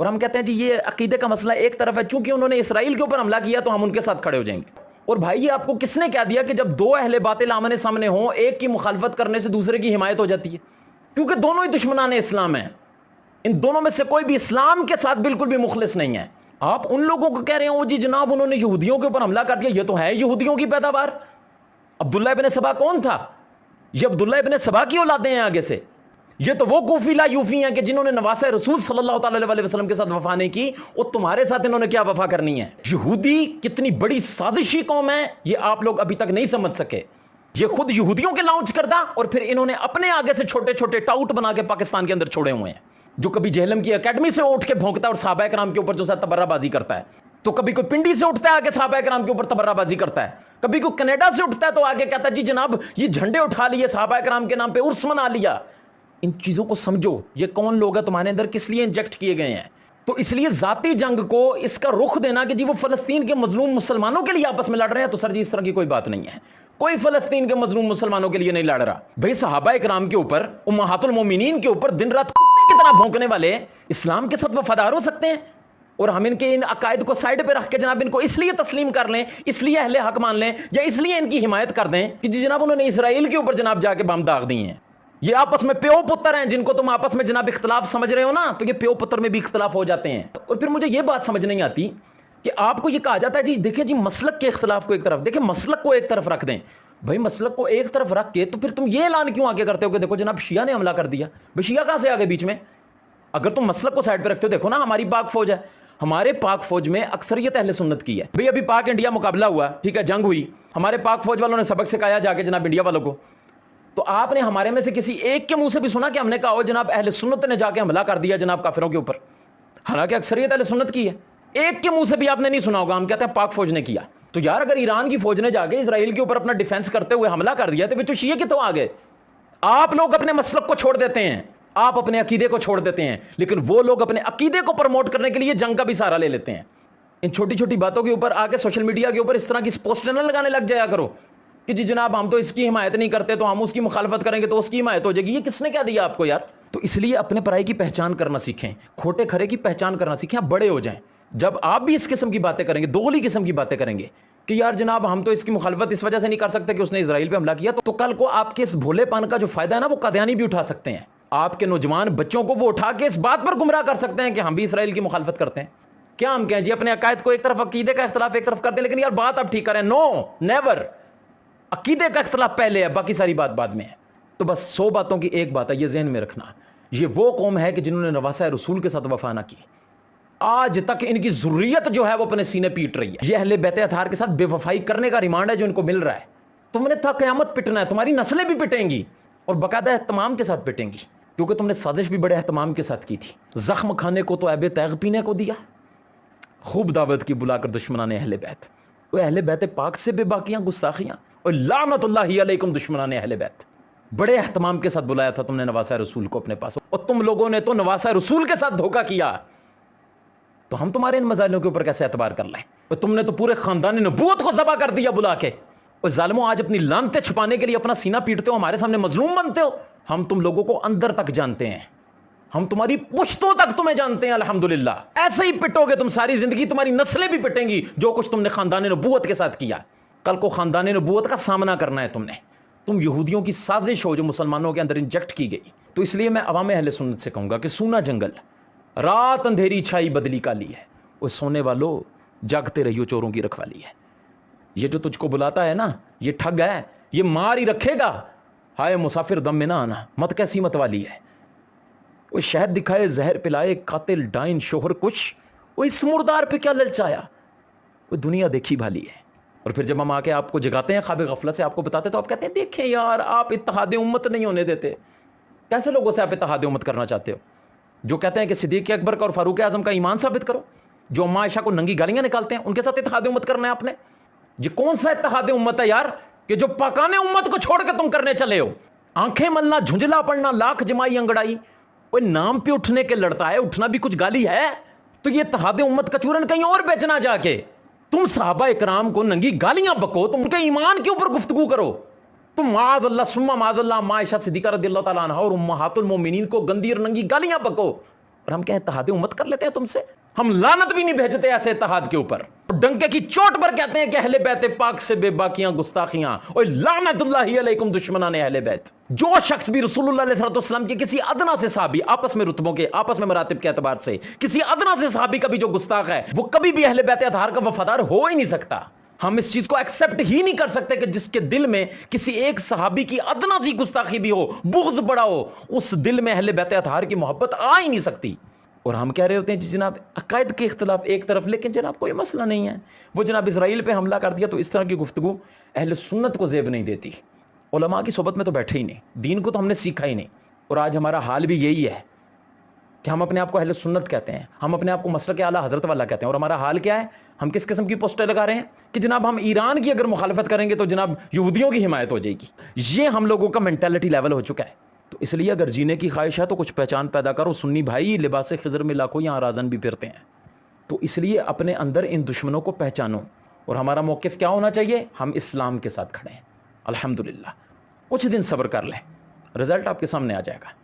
اور ہم کہتے ہیں جی یہ عقیدے کا مسئلہ ایک طرف ہے، چونکہ انہوں نے اسرائیل کے اوپر حملہ کیا تو ہم ان کے ساتھ کھڑے ہو جائیں گے۔ اور بھائی یہ آپ کو کس نے کہہ دیا کہ جب دو اہل باطل آمنے سامنے ہوں، ایک کی مخالفت کرنے سے دوسرے کی حمایت ہو جاتی ہے؟ کیونکہ دونوں ہی دشمنان اسلام ہیں، ان دونوں میں سے کوئی بھی اسلام کے ساتھ بالکل بھی مخلص نہیں ہے۔ آپ ان لوگوں کو کہہ رہے ہیں جی جناب انہوں نے یہودیوں کے اوپر حملہ کر دیا، یہ تو ہے یہودیوں کی پیداوار۔ عبداللہ ابن سبا کون تھا؟ یہ عبداللہ ابن سبا کی اولادیں ہیں آگے سے۔ یہ تو وہ کوفی لا یوفی ہیں کہ جنہوں نے نواسہ رسول صلی اللہ تعالی علیہ وسلم کے ساتھ وفا نہیں کی، اور تمہارے ساتھ انہوں نے کیا وفا کرنی ہے؟ یہودی کتنی بڑی سازشی قوم ہے یہ آپ لوگ ابھی تک نہیں سمجھ سکے۔ یہ خود یہودیوں کے لانچ کردہ، اور پھر انہوں نے اپنے آگے سے چھوٹے چھوٹے ٹاؤٹ بنا کے پاکستان کے اندر چھوڑے ہوئے ہیں، جو کبھی جہلم کی اکیڈمی سے اٹھ کے بھونکتا ہے اور صحابہ کرام کے اوپر جو تبرہ بازی کرتا ہے، تو کبھی کوئی پنڈی سے اٹھتا ہے آگے صحابہ کرام کے اوپر تبرہ بازی کرتا ہے، کبھی کوئی کینیڈا سے اٹھتا ہے تو آگے کہتا ہے جی جناب یہ جھنڈے اٹھا لیے صحابہ کرام کے نام پہ عرس منا لیا۔ ان چیزوں کو سمجھو، یہ کون لوگ ہیں تمہارے اندر، کس لیے انجیکٹ کیے گئے ہیں؟ تو اس لیے ذاتی جنگ کو اس کا رخ دینا کہ جی وہ فلسطین کے مظلوم مسلمانوں کے لیے آپس میں لڑ رہے ہیں، تو سر جی اس طرح کی کوئی بات نہیں ہے، کوئی فلسطین کے مظلوم مسلمانوں کے لیے نہیں لڑ رہا۔ بھئی صحابہ کرام کے اوپر، امہات المومنین کے اوپر دن رات کتے کی طرح بھونکنے والے اسلام کے ساتھ وفادار ہو سکتے ہیں، اور ہم ان کے ان عقائد کو سائڈ پہ رکھ کے جناب ان کو اس لیے تسلیم کر لیں، اس لیے اہل حق مان لیں، یا اس لیے ان کی حمایت کر دیں کہ جی جناب انہوں نے اسرائیل کے اوپر جناب جا کے بم داغ دی ہیں۔ یہ آپس میں پیو پتر ہیں، جن کو تم آپس میں جناب اختلاف سمجھ رہے ہو نا، تو یہ پیو پتر میں بھی اختلاف ہو جاتے ہیں۔ اور پھر مجھے یہ بات سمجھ نہیں آتی کہ آپ کو یہ کہا جاتا ہے جی دیکھیں جی مسلک کے اختلاف کو ایک طرف، دیکھیں مسلک کو ایک طرف رکھ دیں۔ بھائی مسلک کو ایک طرف رکھ کے تو پھر تم یہ اعلان کیوں آگے کرتے ہو کہ دیکھو جناب شیعہ نے حملہ کر دیا؟ بھائی شیعہ کہاں سے آگے بیچ میں؟ اگر تم مسلک کو سائڈ پہ رکھتے ہو، دیکھو نا ہماری پاک فوج ہے، ہمارے پاک فوج میں اکثریت اہل سنت کی ہے۔ بھئی ابھی پاک انڈیا مقابلہ ہوا، ٹھیک ہے، جنگ ہوئی، ہمارے پاک فوج والوں نے سبق سکھایا جا کے جناب انڈیا والوں کو، تو آپ نے ہمارے میں سے کسی ایک کے منہ سے بھی سنا کہ ہم نے کہا ہو جناب اہل سنت نے جا کے حملہ کر دیا جناب کافروں کے اوپر؟ حالانکہ اکثریت اہل سنت کی ہے، ایک کے منہ سے بھی آپ نے نہیں سنا ہوگا، ہم کہتے ہیں پاک فوج نے کیا۔ تو یار اگر ایران کی فوج نے جا کے اسرائیل کے اوپر اپنا ڈیفنس کرتے ہوئے حملہ کر دیا تو شیعہ کتوں آ گئے؟ آپ لوگ اپنے مسلک کو چھوڑ دیتے ہیں، آپ اپنے عقیدے کو چھوڑ دیتے ہیں، لیکن وہ لوگ اپنے عقیدے کو پروموٹ کرنے کے لیے جنگ کا بھی سہارا لے لیتے ہیں۔ ان چھوٹی چھوٹی باتوں کے اوپر آ کے سوشل میڈیا کے اوپر اس طرح کی پوسٹر نہ لگانے لگ جایا کرو کہ جی جناب ہم تو اس کی حمایت نہیں کرتے تو ہم اس کی مخالفت کریں گے تو اس کی حمایت ہو جائے گی۔ یہ کس نے کہہ دیا آپ کو یار؟ تو اس لیے اپنے پرائی کی پہچان کرنا سیکھیں، کھوٹے کھرے کی پہچان کرنا سیکھیں، آپ بڑے ہو جائیں۔ جب آپ بھی اس قسم کی باتیں کریں گے، دوغلی قسم کی باتیں کریں گے کہ یار جناب ہم تو اس کی مخالفت اس وجہ سے نہیں کر سکتے کہ اس نے اسرائیل پہ حملہ کیا، تو کل کو آپ کے اس بھولے پن کا جو فائدہ ہے نا وہ قادیانی بھی اٹھا سکتے ہیں، آپ کے نوجوان بچوں کو وہ اٹھا کے اس بات پر گمراہ کر سکتے ہیں کہ ہم بھی اسرائیل کی مخالفت کرتے ہیں۔ کیا ہم کہیں جی اپنے عقائد کو ایک طرف، عقیدے کا اختلاف ایک طرف کرتے ہیں، لیکن یار بات اب ٹھیک کریں، نو نیور، عقیدے کا اختلاف پہلے ہے، باقی ساری بات بعد میں ہے۔ تو بس 100 باتوں کی ایک بات ہے، یہ ذہن میں رکھنا، یہ وہ قوم ہے کہ جنہوں نے نواسہ رسول کے ساتھ وفا نہ کی، آج تک ان کی ذریت جو ہے وہ اپنے سینے پیٹ رہی ہے۔ یہ اہل بیت اطہار کے ساتھ بے وفائی کرنے کا ریمانڈ ہے جو ان کو مل رہا ہے۔ تم نے تھا قیامت پٹنا ہے، تمہاری نسلیں بھی پٹیں گی اور باقاعدہ اہتمام کے ساتھ پٹیں گی، کیونکہ تم نے سازش بھی بڑے اہتمام کے ساتھ کی تھی۔ زخم کھانے کو تو عیب تیغ پینے کو دیا، خوب دعوت کی بلا کر دشمنان اہل بیت، وہ اہل بیت پاک سے بے باکیاں گستاخیاں، اور لعنت اللہ علیکم دشمنان اہل بیت، بڑے اہتمام کے ساتھ بلایا تھا تم نے نواسہ رسول کو اپنے پاس، اور تم لوگوں نے تو نواسہ رسول کے ساتھ دھوکہ کیا، تو ہم تمہارے ان مظاہروں کے اوپر کیسے اعتبار کر لیں؟ اور تم نے تو پورے خاندان نبوت کو ذبح کر دیا بلا کے، اور ظالموں آج اپنی لعنتیں چھپانے کے لیے اپنا سینہ پیٹتے ہو، ہمارے سامنے مظلوم بنتے ہو۔ ہم تم لوگوں کو اندر تک جانتے ہیں، ہم تمہاری پشتوں تک تمہیں جانتے ہیں، الحمدللہ۔ ایسے ہی پٹو گے تم ساری زندگی، تمہاری نسلیں بھی پٹیں گی جو کچھ تم نے خاندان نبوت کے ساتھ کیا۔ کل کو خاندان نبوت کا سامنا کرنا ہے تم یہودیوں کی سازش ہو جو مسلمانوں کے اندر انجیکٹ کی گئی۔ تو اس لیے میں عوام اہل سنت سے کہوں گا کہ سونا جنگل، رات اندھیری چھائی بدلی کالی ہے، وہ سونے والو جاگتے رہیو چوروں کی رکھوالی ہے۔ یہ جو تجھ کو بلاتا ہے نا یہ ٹھگ ہے، یہ مار ہی رکھے گا، ہائے مسافر دم میں نہ آنا، مت کیسی مت والی ہے۔ وہ شہد دکھائے زہر پلائے، قاتل ڈائن شوہر کش، وہ اس مردار پہ کیا للچایا، وہ دنیا دیکھی بھالی ہے۔ اور پھر جب ہم آ کے آپ کو جگاتے ہیں خواب غفلت سے، آپ کو بتاتے تو آپ کہتے ہیں دیکھیں یار آپ اتحاد امت نہیں ہونے دیتے۔ کیسے لوگوں سے آپ اتحاد امت کرنا چاہتے ہو جو کہتے ہیں کہ صدیق اکبر کا اور فاروق اعظم کا ایمان ثابت کرو، جو اماں عائشہ کو ننگی گالیاں نکالتے ہیں ان کے ساتھ اتحاد امت کرنا ہے آپ نے؟ یہ کون سا اتحاد امت ہے یار کہ جو پاکانے امت کو چھوڑ کے تم کرنے چلے ہو؟ آنکھیں ملنا، جھنجلا پڑنا، لاکھ جمائی انگڑائی، وہ نام پہ اٹھنے کے لڑتا ہے، اٹھنا بھی کچھ گالی ہے؟ تو یہ اتحاد امت کا چورن کہیں اور بیچنا جا کے، تم صحابہ اکرام کو ننگی گالیاں بکو، تم کے ایمان کے اوپر گفتگو کرو، تم معاذ اللہ ثم معاذ اللہ عائشہ صدیقہ رضی اللہ تعالیٰ عنہ اور امہات المومنین کو گندی اور ننگی گالیاں بکو، اور ہم کیا اتحاد امت کر لیتے ہیں تم سے؟ ہم لعنت بھی نہیں بھیجتے ایسے اتحاد کے اوپر، ڈنکے کی چوٹ پر کہتے ہیں کہ اہل بیت پاک سے بے باکیاں گستاخیاں، اور لعنت اللہ علیکم دشمنان اہل بیت۔ جو شخص بھی رسول اللہ علیہ السلام کے کسی ادنا سے صحابی، آپس میں رتبوں کے، آپس میں مراتب کے اعتبار سے کسی ادنا سے صحابی کا بھی جو گستاخ ہے، وہ کبھی بھی اہل بیت اطہار کا وفادار ہو ہی نہیں سکتا۔ ہم اس چیز کو ایکسپٹ ہی نہیں کر سکتے کہ جس کے دل میں کسی ایک صحابی کی ادنا سی گستاخی بھی ہو، بغض بڑا ہو، اس دل میں اہل بیت اطہار کی محبت آ ہی نہیں سکتی۔ اور ہم کہہ رہے ہوتے ہیں جی جناب عقائد کے اختلاف ایک طرف، لیکن جناب کوئی مسئلہ نہیں ہے، وہ جناب اسرائیل پہ حملہ کر دیا تو اس طرح کی گفتگو اہل سنت کو زیب نہیں دیتی، علماء کی صحبت میں تو بیٹھے ہی نہیں، دین کو تو ہم نے سیکھا ہی نہیں۔ اور آج ہمارا حال بھی یہی ہے کہ ہم اپنے آپ کو اہل سنت کہتے ہیں، ہم اپنے آپ کو مسلک اعلیٰ حضرت والا کہتے ہیں، اور ہمارا حال کیا ہے؟ ہم کس قسم کی پوسٹیں لگا رہے ہیں کہ جناب ہم ایران کی اگر مخالفت کریں گے تو جناب یہودیوں کی حمایت ہو جائے گی۔ یہ ہم لوگوں کا مینٹلٹی لیول ہو چکا ہے۔ تو اس لیے اگر جینے کی خواہش ہے تو کچھ پہچان پیدا کرو۔ سنی بھائی لباس خضر میں لاکھوں یہاں رازن بھی پھرتے ہیں، تو اس لیے اپنے اندر ان دشمنوں کو پہچانو۔ اور ہمارا موقف کیا ہونا چاہیے؟ ہم اسلام کے ساتھ کھڑے ہیں الحمدللہ۔ کچھ دن صبر کر لیں، رزلٹ آپ کے سامنے آ جائے گا۔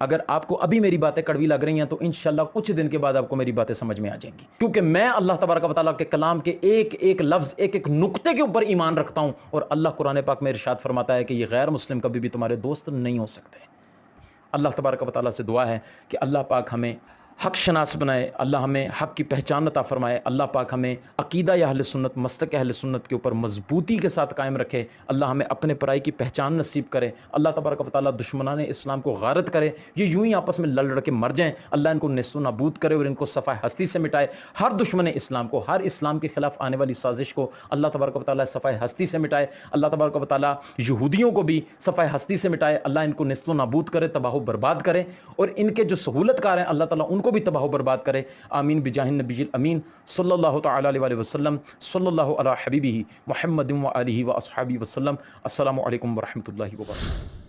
اگر آپ کو ابھی میری باتیں کڑوی لگ رہی ہیں تو انشاءاللہ کچھ دن کے بعد آپ کو میری باتیں سمجھ میں آ جائیں گی، کیونکہ میں اللہ تبارک و تعالیٰ کے کلام کے ایک ایک لفظ، ایک ایک نقطے کے اوپر ایمان رکھتا ہوں۔ اور اللہ قرآن پاک میں ارشاد فرماتا ہے کہ یہ غیر مسلم کبھی بھی تمہارے دوست نہیں ہو سکتے۔ اللہ تبارک و تعالیٰ سے دعا ہے کہ اللہ پاک ہمیں حق شناس بنائے، اللہ ہمیں حق کی پہچان عطا فرمائے، اللہ پاک ہمیں عقیدہ اہل سنت، مسلک اہل سنت کے اوپر مضبوطی کے ساتھ قائم رکھے، اللہ ہمیں اپنے پرائی کی پہچان نصیب کرے، اللہ تبارک و تعالیٰ دشمنان اسلام کو غارت کرے، یہ یوں ہی آپس میں لڑ لڑ کے مر جائیں، اللہ ان کو نیست و نابود کرے اور ان کو صفحہ ہستی سے مٹائے۔ ہر دشمن اسلام کو، ہر اسلام کے خلاف آنے والی سازش کو اللہ تبارک و تعالیٰ صفحہ ہستی سے مٹائے، اللہ تبارک و تعالیٰ یہودیوں کو بھی صفحہ ہستی سے مٹائے، اللہ ان کو نیست و نابود کرے، تباہ و برباد کرے، اور ان کے جو سہولت کار ہیں اللہ تعالیٰ ان کو بھی تباہ و برباد کرے۔ آمین بجاہ النبی الامین صلی اللہ تعالی علیہ وسلم، صلی اللہ علی حبیبہ محمد و آلہ و اصحابہ وسلم۔ السلام علیکم ورحمۃ اللہ وبرکاتہ۔